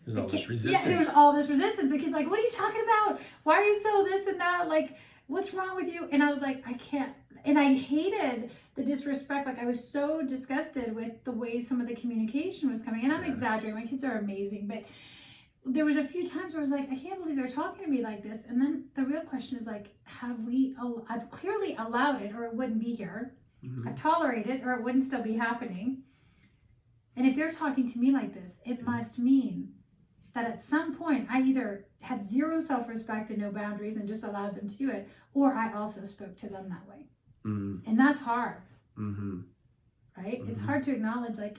there's all this resistance. Yeah, there was all this resistance. The kid's like, what are you talking about? Why are you so this and that? Like, what's wrong with you? And I was like, I can't. And I hated the disrespect. Like I was so disgusted with the way some of the communication was coming. And I'm exaggerating. My kids are amazing. But there was a few times where I was like, I can't believe they're talking to me like this. And then the real question is like, I've clearly allowed it, or it wouldn't be here. I've tolerated it, or it wouldn't still be happening. And if they're talking to me like this, it must mean that at some point I either had zero self-respect and no boundaries and just allowed them to do it, or I also spoke to them that way. And that's hard. right? It's hard to acknowledge, like,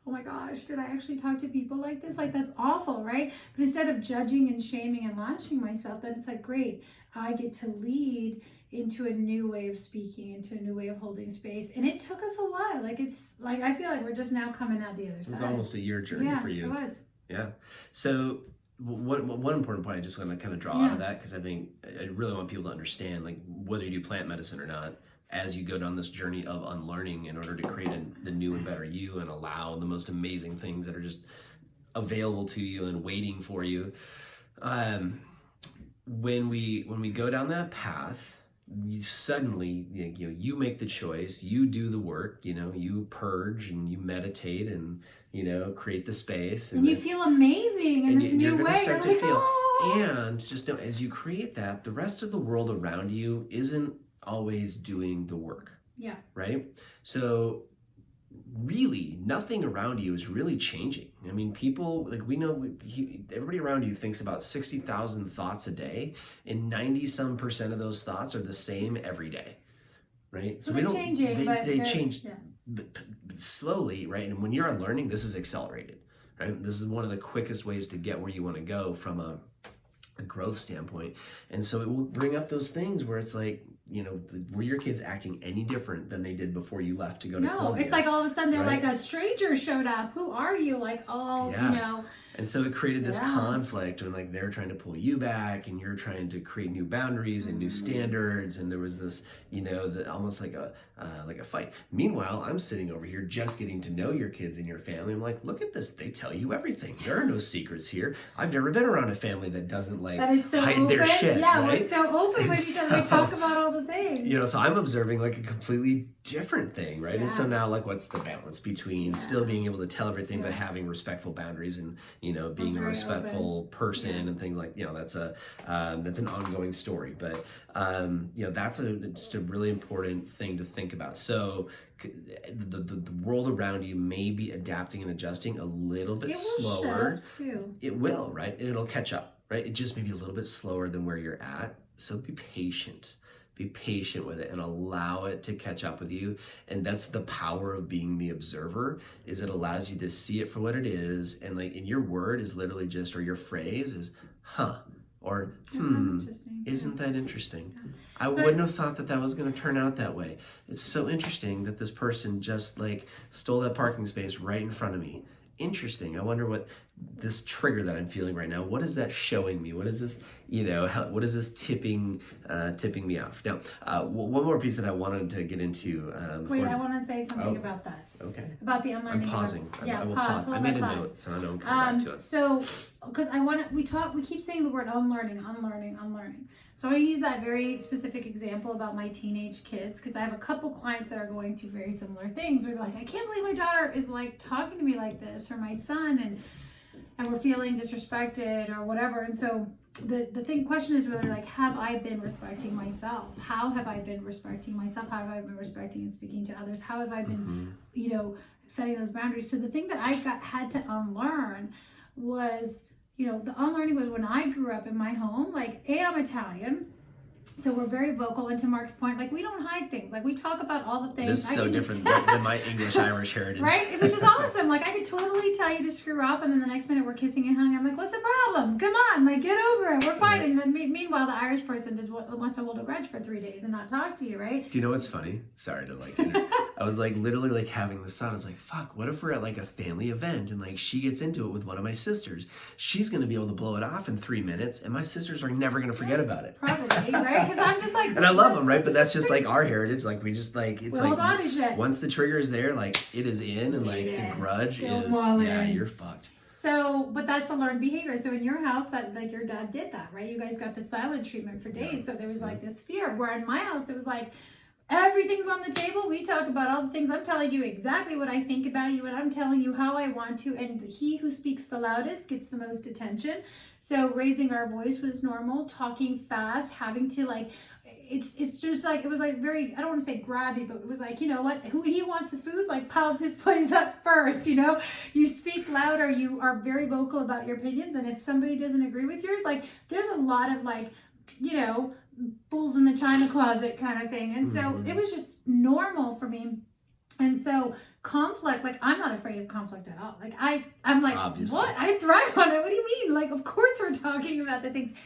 oh my gosh, did I actually talk to people like this? Like, that's awful, right? But instead of judging and shaming and lashing myself, then it's like, great, I get to lead into a new way of speaking, into a new way of holding space. And it took us a while. Like, it's like, I feel like we're just now coming out the other side. It was almost a year journey for you. It was. Yeah. So one important point I just want to kind of draw out of that, because I think I really want people to understand, like, whether you do plant medicine or not, as you go down this journey of unlearning in order to create the new and better you and allow the most amazing things that are just available to you and waiting for you. When we go down that path, you suddenly, you make the choice, you do the work, you purge and you meditate and, create the space. And you feel amazing in this new way. You're like, feel. oh! And just know, as you create that, the rest of the world around you isn't always doing the work. Yeah. Right? So really, nothing around you is really changing. I mean, people, like, we know, everybody around you thinks about 60,000 thoughts a day, and 90% of those thoughts are the same every day, right? So they're changing, they change but slowly, right? And when you're unlearning, this is accelerated, right? This is one of the quickest ways to get where you want to go from a growth standpoint. And so it will bring up those things where it's like, were your kids acting any different than they did before you left to go to Columbia? It's like all of a sudden they're like, a stranger showed up. Who are you? Like, And so it created this conflict when, like, they're trying to pull you back and you're trying to create new boundaries and new standards, and there was this, almost like a fight. Meanwhile, I'm sitting over here just getting to know your kids and your family. I'm like, look at this. They tell you everything. There are no secrets here. I've never been around a family that doesn't hide their shit. Yeah, right? we're so open with each other. We talk about all the things. So I'm observing like a completely different thing, right? And so now, like, what's the balance between still being able to tell everything but having respectful boundaries and being a respectful person and things like, that's an ongoing story. But that's just a really important thing to think about. So the world around you may be adapting and adjusting a little bit slower. Shift too. It will, right? And it'll catch up, right? It just may be a little bit slower than where you're at. So be patient. Be patient with it and allow it to catch up with you. And that's the power of being the observer, is it allows you to see it for what it is. And, like, in your word is literally just, or your phrase is, or isn't that interesting? I wouldn't have thought that was going to turn out that way. It's so interesting that this person just, like, stole that parking space right in front of me. Interesting. I wonder what this trigger that I'm feeling right now, what is that showing me? What is this, what is this tipping me off? Now, one more piece that I wanted to get into. Wait, I want to say something about that. Okay. About the unlearning. I'm pausing. I will pause. I made a note, so I know I'm coming back to it. So, because we keep saying the word unlearning. So I want to use that very specific example about my teenage kids, because I have a couple clients that are going through very similar things. Where they're like, I can't believe my daughter is, like, talking to me like this, or my son, and we're feeling disrespected or whatever. And so the question is really like, have I been respecting myself? How have I been respecting myself? How have I been respecting and speaking to others? How have I been, setting those boundaries? So the thing that I had to unlearn was, the unlearning was when I grew up in my home. Like, I'm Italian. So we're very vocal, and to Mark's point, like, we don't hide things. Like, we talk about all the things. This is so different than my English-Irish heritage. Right? Which is awesome. Like, I could totally tell you to screw off, and then the next minute we're kissing and hugging. I'm like, what's the problem? Come on, like, get over it. We're fine. And then meanwhile, the Irish person just wants to hold a grudge for 3 days and not talk to you, right? Do you know what's funny? Sorry to, like, I was, like, literally, like, having this thought. I was like, fuck, what if we're at, like, a family event and, like, she gets into it with one of my sisters? She's going to be able to blow it off in 3 minutes, and my sisters are never going to forget about it. Probably, right? Because I'm just like... And I love them, right? But that's just, like, our heritage. Like, we just, like, it's like... Hold on to shit. Once the trigger is there, like, it is in, and, like, the grudge is... Yeah, you're fucked. So, but that's a learned behavior. So in your house, that, like, your dad did that, right? You guys got the silent treatment for days. So there was, like, this fear. Where in my house, it was like... Everything's on the table. We talk about all the things. I'm telling you exactly what I think about you, and I'm telling you how I want to. And he who speaks the loudest gets the most attention. So raising our voice was normal. Talking fast, having to, like, it's just like, it was like very, I don't want to say grabby, but it was like, you know what? Who he wants the food, like, piles his plates up first. You speak louder. You are very vocal about your opinions, and if somebody doesn't agree with yours, like, there's a lot of, like, bulls in the china closet kind of thing. And so it was just normal for me And so conflict, like I'm not afraid of conflict at all. Like I'm like, Obviously. what? I thrive on it. What do you mean? Like, of course we're talking about the things.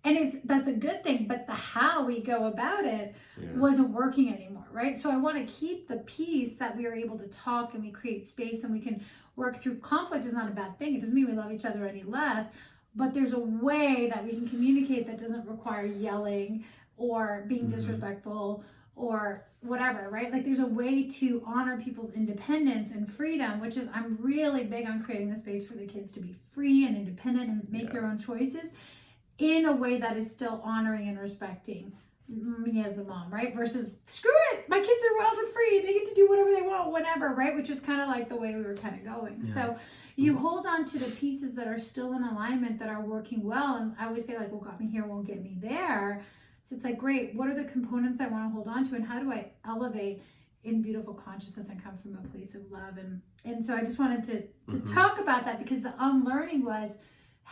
And that's a good thing, but the how we go about it wasn't working anymore, right? So I want to keep the peace that we are able to talk and we create space and we can work through. Conflict is not a bad thing. It doesn't mean we love each other any less, but there's a way that we can communicate that doesn't require yelling or being disrespectful or whatever, right? Like there's a way to honor people's independence and freedom, which is, I'm really big on creating the space for the kids to be free and independent and make their own choices in a way that is still honoring and respecting me as a mom, right? Versus, screw it, my kids are wild and free, they get to do whatever they want whenever, right? Which is kind of like the way we were kind of going. So you hold on to the pieces that are still in alignment, that are working well. And I always say, like, what got me here won't get me there. So it's like, great, what are the components I want to hold on to, and how do I elevate in beautiful consciousness and come from a place of love? And so I just wanted to talk about that, because the unlearning was,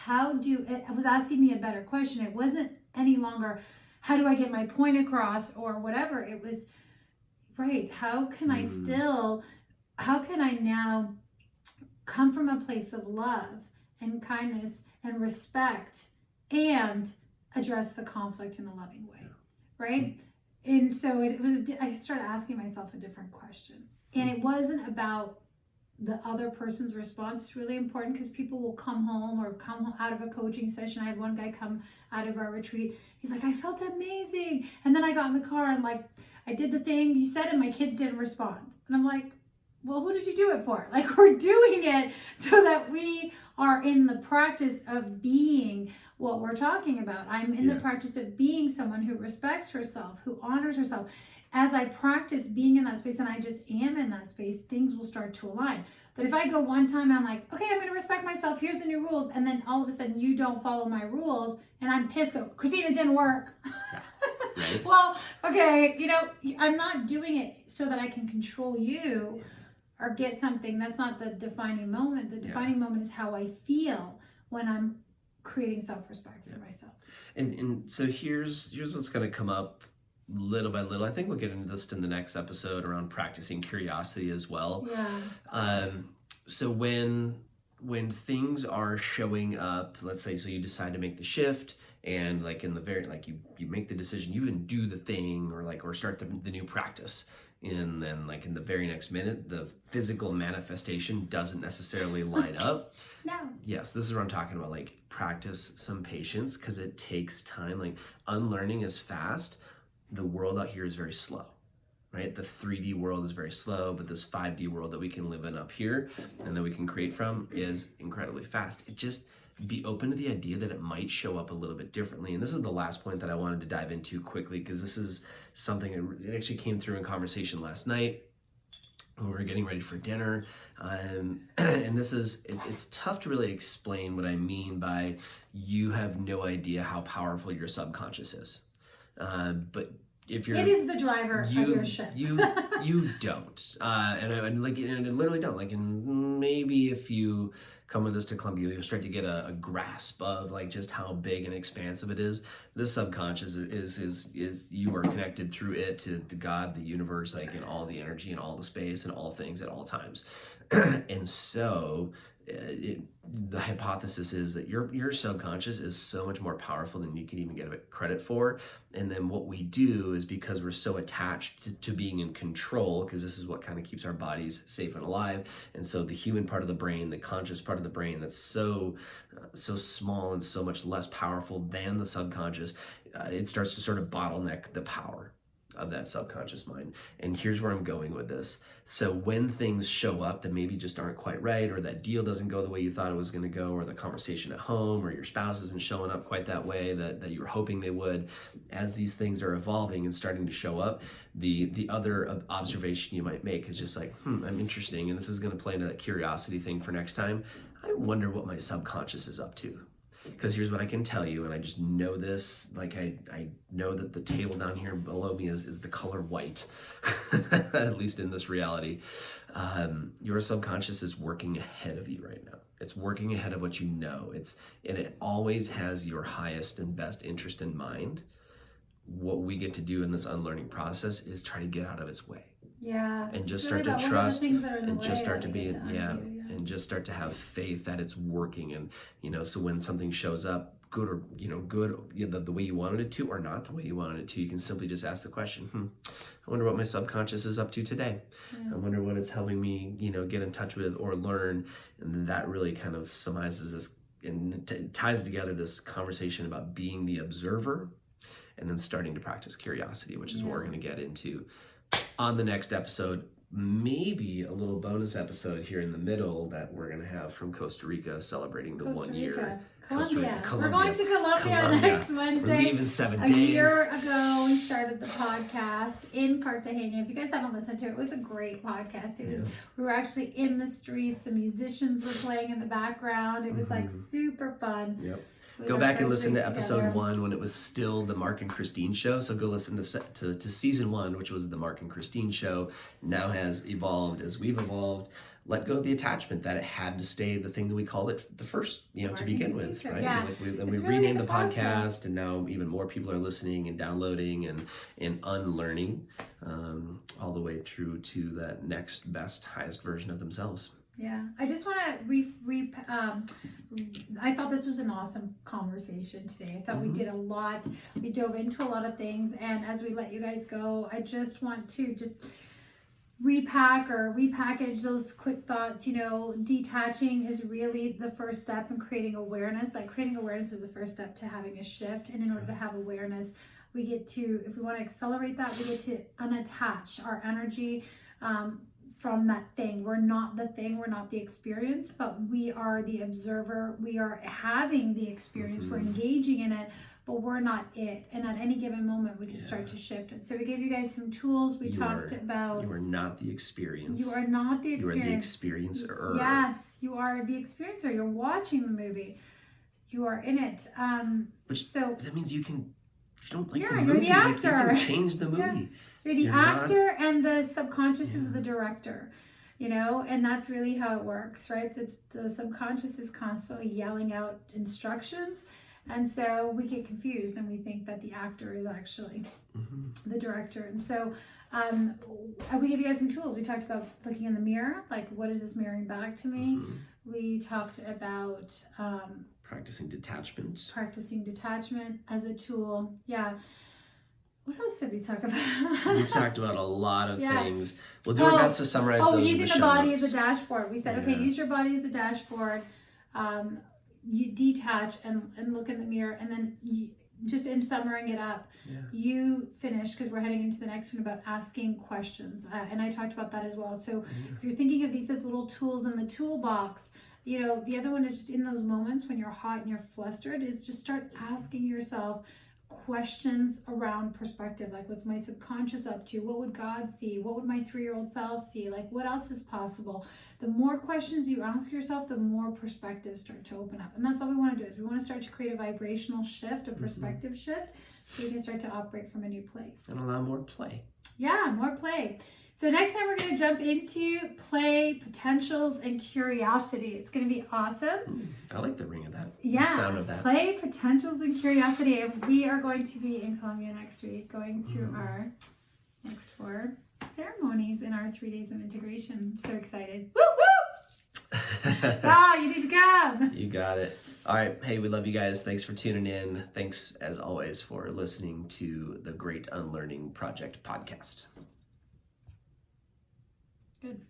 it was asking me a better question. It wasn't any longer, how do I get my point across or whatever. It was, right, how can I now come from a place of love and kindness and respect and address the conflict in a loving way, right? And so I started asking myself a different question. And it wasn't about the other person's response. Is really important, because people will come home or come out of a coaching session. I had one guy come out of our retreat. He's like, I felt amazing. And then I got in the car and like, I did the thing you said and my kids didn't respond. And I'm like, well, who did you do it for? Like, we're doing it so that we are in the practice of being what we're talking about. I'm in the practice of being someone who respects herself, who honors herself. As I practice being in that space and I just am in that space, things will start to align. But if I go one time and I'm like, okay, I'm going to respect myself, here's the new rules, and then all of a sudden you don't follow my rules and I'm pissed, go, Christina, it didn't work. Right. Well, okay, I'm not doing it so that I can control you or get something. That's not the defining moment. The defining moment is how I feel when I'm creating self-respect for myself. And so here's what's going to come up little by little. I think we'll get into this in the next episode around practicing curiosity as well. So when things are showing up, let's say, so you decide to make the shift, and like in the very, like you make the decision, you even do the thing or start the new practice, and then like in the very next minute, the physical manifestation doesn't necessarily line up. No. Yes, this is what I'm talking about. Like, practice some patience, because it takes time. Like, unlearning is fast. The world out here is very slow, right? The 3D world is very slow, but this 5D world that we can live in up here and that we can create from is incredibly fast. It just, be open to the idea that it might show up a little bit differently. And this is the last point that I wanted to dive into quickly, because this is something that it actually came through in conversation last night when we were getting ready for dinner. And this is, it's tough to really explain what I mean by you have no idea how powerful your subconscious is. But if you're, it is the driver of your ship. you don't, and I literally don't. Like, in maybe if you come with us to Columbia, you'll start to get a grasp of like just how big and expansive it is. This subconscious is you are connected through it to God, the universe, like in all the energy and all the space and all things at all times. And so the hypothesis is that your subconscious is so much more powerful than you can even get credit for. And then what we do is, because we're so attached to being in control, because this is what kind of keeps our bodies safe and alive. And so the human part of the brain, the conscious part of the brain, that's so small and so much less powerful than the subconscious, it starts to sort of bottleneck the power of that subconscious mind. And here's where I'm going with this. So when things show up that maybe just aren't quite right, or that deal doesn't go the way you thought it was going to go, or the conversation at home, or your spouse isn't showing up quite that way that you were hoping they would, as these things are evolving and starting to show up, the other observation you might make is just like, I'm interesting, and this is going to play into that curiosity thing for next time. I wonder what my subconscious is up to. Because here's what I can tell you, and I just know this, like I know that the table down here below me is the color white, at least in this reality. Your subconscious is working ahead of you right now. It's working ahead of what you know. And it always has your highest and best interest in mind. what we get to do in this unlearning process is try to get out of its way. Yeah. And just It's really start to about what are the trust things that are in the and way just start that to we be, get to undo, and just start to have faith that it's working. And, so when something shows up, good or, good, the way you wanted it to or not the way you wanted it to, you can simply just ask the question, I wonder what my subconscious is up to today. Yeah. I wonder what it's helping me, get in touch with or learn. And that really kind of summarizes this and ties together this conversation about being the observer and then starting to practice curiosity, which is what we're going to get into on the next episode. Maybe a little bonus episode here in the middle that we're going to have from Costa Rica celebrating the 1 year. Colombia. We're going to Colombia next Wednesday. We're leaving 7 days. A year ago, we started the podcast in Cartagena. If you guys haven't listened to it, it was a great podcast. We were actually in the streets. The musicians were playing in the background. It was like super fun. Yep. Go back and listen to episode 1 when it was still the Mark and Christine show. So go listen to season 1, which was the Mark and Christine show. Now has evolved as we've evolved. Let go of the attachment that it had to stay the thing that we called it the first, to begin with, right? Yeah. We really renamed the podcast, and now even more people are listening and downloading and unlearning all the way through to that next best, highest version of themselves. Yeah, I just want to I thought this was an awesome conversation today. I thought we did a lot. We dove into a lot of things, and as we let you guys go, I just want to repackage those quick thoughts. Detaching is really the first step in creating awareness. Like, creating awareness is the first step to having a shift, and in order to have awareness, we get to, if we want to accelerate that, we get to unattach our energy from that thing. We're not the thing, we're not the experience, but we are the observer. We are having the experience, we're engaging in it, but we're not it. And at any given moment, we can start to shift it. So we gave you guys some tools. We talked about... You are not the experience. You are not the experience. You are the experiencer. Yes, you are the experiencer. You're watching the movie. You are in it. So that means you can... If you don't like the you're movie, the actor. you can change the movie. Yeah. You're the actor, and the subconscious is the director, and that's really how it works, right? The subconscious is constantly yelling out instructions, and so we get confused and we think that the actor is actually the director. And so we gave you guys some tools. We talked about looking in the mirror, like, what is this mirroring back to me? We talked about practicing detachment. Practicing detachment as a tool. Yeah. What else did we talk about? We talked about a lot of things. We'll do our best to summarize those. Using in the body as a dashboard. We said, okay, use your body as a dashboard. You detach and look in the mirror, and then just in summarizing it up, you finish, because we're heading into the next one about asking questions. And I talked about that as well. So if you're thinking of these as little tools in the toolbox, the other one is just in those moments when you're hot and you're flustered, is just start asking yourself questions around perspective. Like, what's my subconscious up to? What would God see? What would my 3-year-old self see? Like, what else is possible? The more questions you ask yourself, the more perspectives start to open up. And that's all we want to do, is we want to start to create a vibrational shift, a perspective shift, so we can start to operate from a new place. And allow more play. Yeah, more play. So next time we're going to jump into play, potentials, and curiosity. It's going to be awesome. I like the ring of that. Yeah, the sound of that. Play, potentials, and curiosity. And we are going to be in Colombia next week, going through our next 4 ceremonies in our 3 days of integration. I'm so excited. Woo woo! You need to come. You got it. All right. Hey, we love you guys. Thanks for tuning in. Thanks, as always, for listening to the Great Unlearning Project podcast. Good.